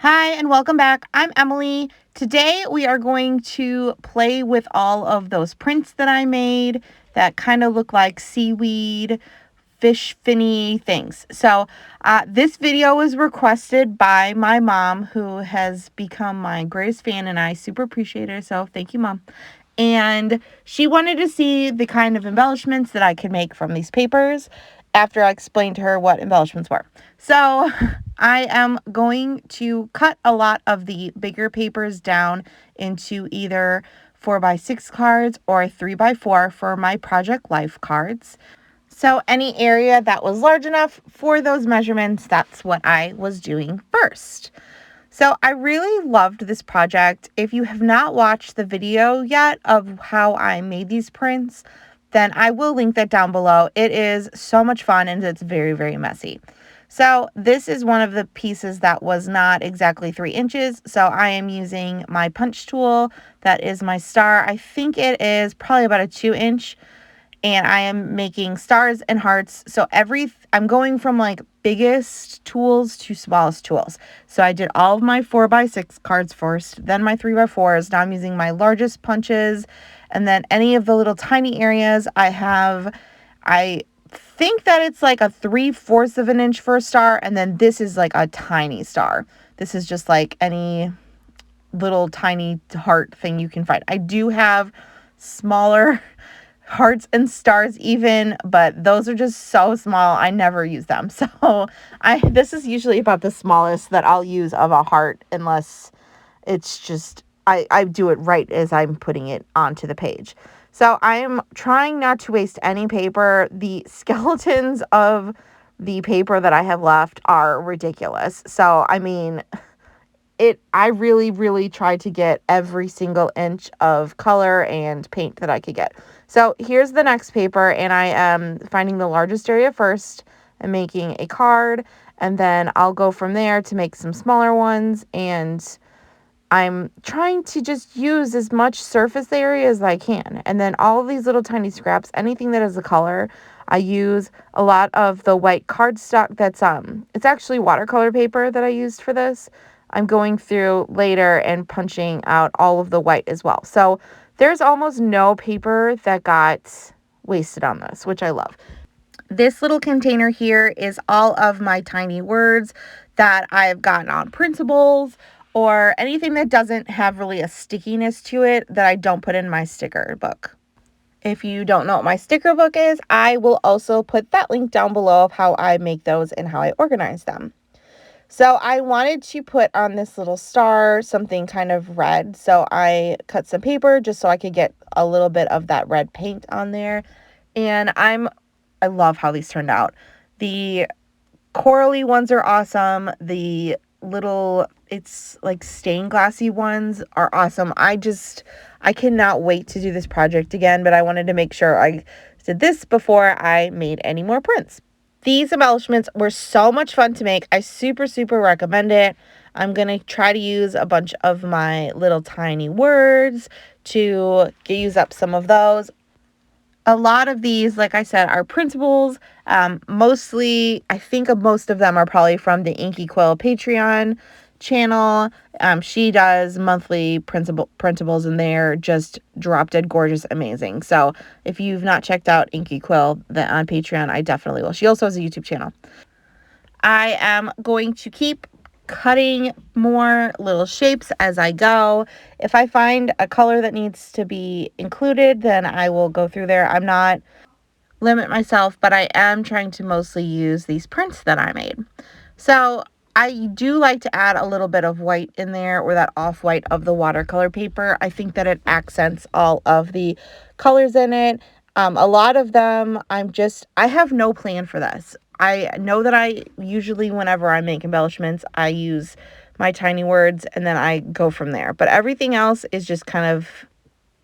Hi, and welcome back. I'm Emily. Today we are going to play with all of those prints that I made that kind of look like seaweed, fish finny things. So this video was requested by my mom, who has become my greatest fan, and I super appreciate her. So thank you, Mom. And she wanted to see the kind of embellishments that I could make from these papers after I explained to her what embellishments were. So I am going to cut a lot of the bigger papers down into either 4x6 cards or 3x4 for my Project Life cards. So any area that was large enough for those measurements, that's what I was doing first. So I really loved this project. If you have not watched the video yet of how I made these prints, then I will link that down below. It is so much fun and it's very, very messy. So this is one of the pieces that was not exactly 3 inches. So I am using my punch tool. That is my star. I think it is probably about a 2-inch. And I am making stars and hearts. So I'm going from like biggest tools to smallest tools. So I did all of my 4x6 cards first, then my 3x4s. Now I'm using my largest punches. And then any of the little tiny areas I think that it's like a 3/4 of an inch for a star. And then this is like a tiny star. This is just like any little tiny heart thing you can find. I do have smaller hearts and stars even, but those are just so small I never use them. So this is usually about the smallest that I'll use of a heart, unless it's just I do it right as I'm putting it onto the page. So I am trying not to waste any paper. The skeletons of the paper that I have left are ridiculous. So I mean, I really tried to get every single inch of color and paint that I could get. So here's the next paper, and I am finding the largest area first and making a card, and then I'll go from there to make some smaller ones, and I'm trying to just use as much surface area as I can. And then all of these little tiny scraps, anything that is a color, I use a lot of the white cardstock that's it's actually watercolor paper that I used for this. I'm going through later and punching out all of the white as well. So there's almost no paper that got wasted on this, which I love. This little container here is all of my tiny words that I've gotten on printables or anything that doesn't have really a stickiness to it that I don't put in my sticker book. If you don't know what my sticker book is, I will also put that link down below of how I make those and how I organize them. So I wanted to put on this little star something kind of red. So I cut some paper just so I could get a little bit of that red paint on there. And I love how these turned out. The corally ones are awesome. The little, it's like stained glassy ones are awesome. I cannot wait to do this project again, but I wanted to make sure I did this before I made any more prints. These embellishments were so much fun to make. I super recommend it. I'm going to try to use a bunch of my little tiny words to use up some of those. A lot of these, like I said, are printables. Mostly, I think most of them are probably from the Inky Quill Patreon channel. She does monthly printables, and they're just drop dead gorgeous, amazing. So if you've not checked out Inky Quill on Patreon, I definitely will. She also has a YouTube channel. I am going to keep cutting more little shapes as I go. If I find a color that needs to be included, then I will go through there. I'm not limit myself, but I am trying to mostly use these prints that I made. So I do like to add a little bit of white in there, or that off-white of the watercolor paper. I think that it accents all of the colors in it. A lot of them, I have no plan for this. I know that I usually, whenever I make embellishments, I use my tiny words and then I go from there. But everything else is just kind of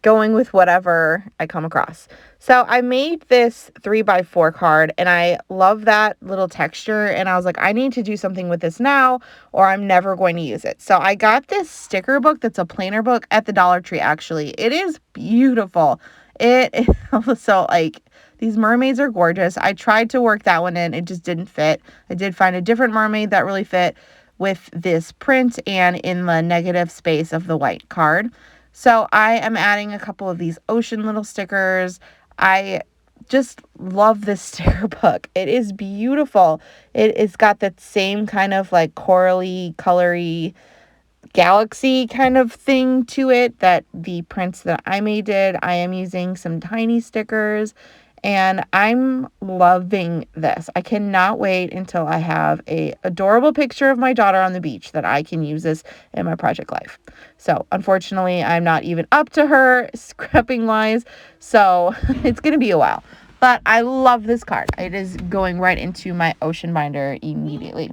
going with whatever I come across. So I made this 3x4 card, and I love that little texture, and I was like, I need to do something with this now or I'm never going to use it. So I got this sticker book that's a planner book at the Dollar Tree. Actually, it is beautiful. It is also like, these mermaids are gorgeous. I tried to work that one in, it just didn't fit. I did find a different mermaid that really fit, with this print and in the negative space of the white card. So I am adding a couple of these ocean little stickers. I just love this sticker book. It is beautiful. It's got that same kind of like corally, colory, galaxy kind of thing to it that the prints that I made did. I am using some tiny stickers and I'm loving this. I cannot wait until I have a adorable picture of my daughter on the beach that I can use this in my project life. So unfortunately, I'm not even up to her scrapping wise, so it's going to be a while. But I love this card. It is going right into my ocean binder immediately.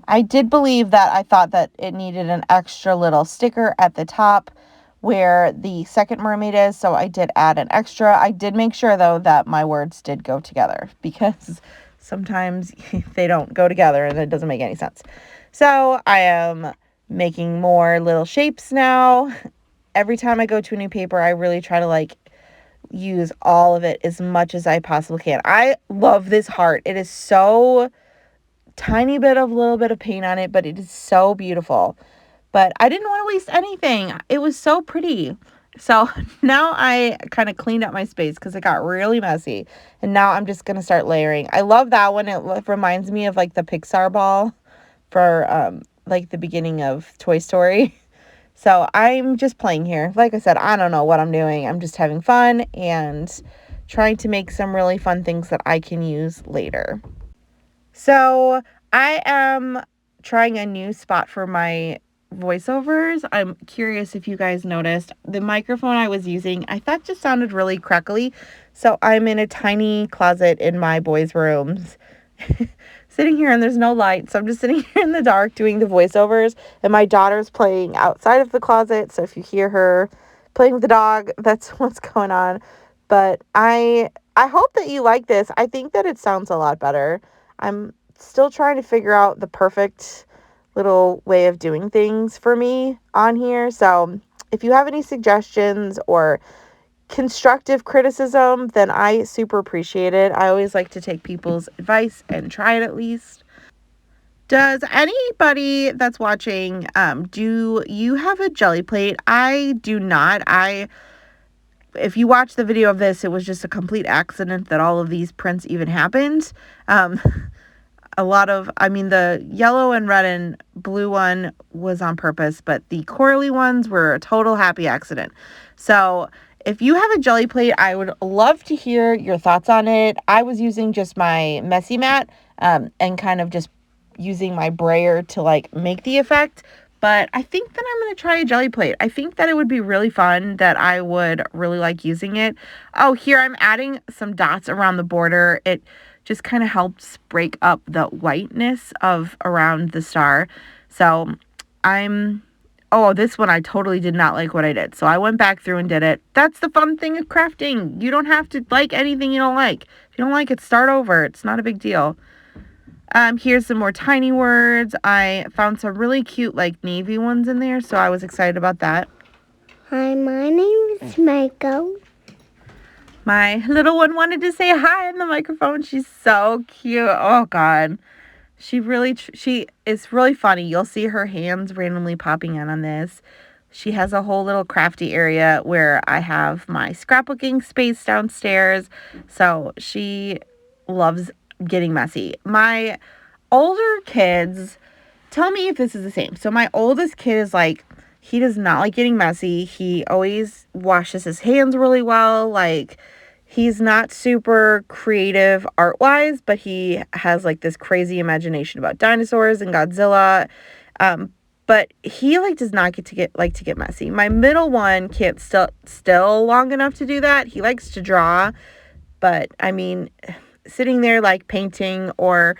I did believe that I thought that it needed an extra little sticker at the top where the second mermaid is, so I did add an extra. I did make sure, though, that my words did go together because sometimes they don't go together and it doesn't make any sense. So I am making more little shapes now. Every time I go to a new paper, I really try to use all of it as much as I possibly can. I love this heart. It is so tiny bit of little bit of paint on it, but it is so beautiful. But I didn't want to waste anything. It was so pretty. So now I kind of cleaned up my space because it got really messy. And now I'm just going to start layering. I love that one. It reminds me of like the Pixar ball for like the beginning of Toy Story. So I'm just playing here. Like I said, I don't know what I'm doing. I'm just having fun and trying to make some really fun things that I can use later. So I am trying a new spot for my voiceovers. I'm curious if you guys noticed the microphone I was using, I thought just sounded really crackly. So I'm in a tiny closet in my boys' rooms sitting here and there's no light. So I'm just sitting here in the dark doing the voiceovers and my daughter's playing outside of the closet. So if you hear her playing with the dog, that's what's going on. But I hope that you like this. I think that it sounds a lot better. I'm still trying to figure out the perfect little way of doing things for me on here. So if you have any suggestions or constructive criticism, then I super appreciate it. I always like to take people's advice and try it at least. Does anybody that's watching, do you have a jelly plate? I do not. If you watch the video of this, it was just a complete accident that all of these prints even happened. The yellow and red and blue one was on purpose, but the corally ones were a total happy accident. So if you have a jelly plate, I would love to hear your thoughts on it. I was using just my messy mat and kind of just using my brayer to make the effect. But I think that I'm going to try a jelly plate. I think that it would be really fun, that I would really like using it. Oh, here I'm adding some dots around the border. It just kind of helps break up the whiteness of around the star. So this one I totally did not like what I did. So I went back through and did it. That's the fun thing of crafting. You don't have to like anything you don't like. If you don't like it, start over. It's not a big deal. Here's some more tiny words. I found some really cute navy ones in there, so I was excited about that. Hi, my name is Michael. My little one wanted to say hi in the microphone. She's so cute. Oh, God. She is really funny. You'll see her hands randomly popping in on this. She has a whole little crafty area where I have my scrapbooking space downstairs. So she loves getting messy. My older kids, tell me if this is the same. So my oldest kid is he does not like getting messy. He always washes his hands really well. He's not super creative art-wise, but he has this crazy imagination about dinosaurs and Godzilla. But he does not get to get messy. My middle one can't still long enough to do that. He likes to draw, but I mean, sitting there painting or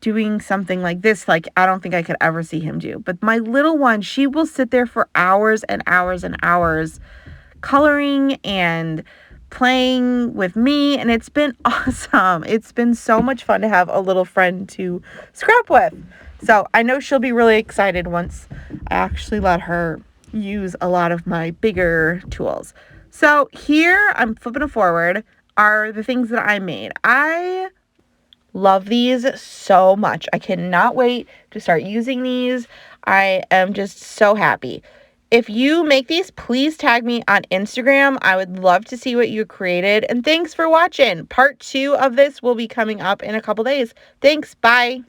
doing something like this, I don't think I could ever see him do. But my little one, she will sit there for hours and hours and hours coloring and playing with me, and it's been awesome. It's been so much fun to have a little friend to scrap with. So I know she'll be really excited once I actually let her use a lot of my bigger tools. So here, I'm flipping it forward, are the things that I made. I Love these so much. I cannot wait to start using these. I am just so happy. If you make these, please tag me on Instagram. I would love to see what you created. And thanks for watching. Part 2 of this will be coming up in a couple days. Thanks. Bye.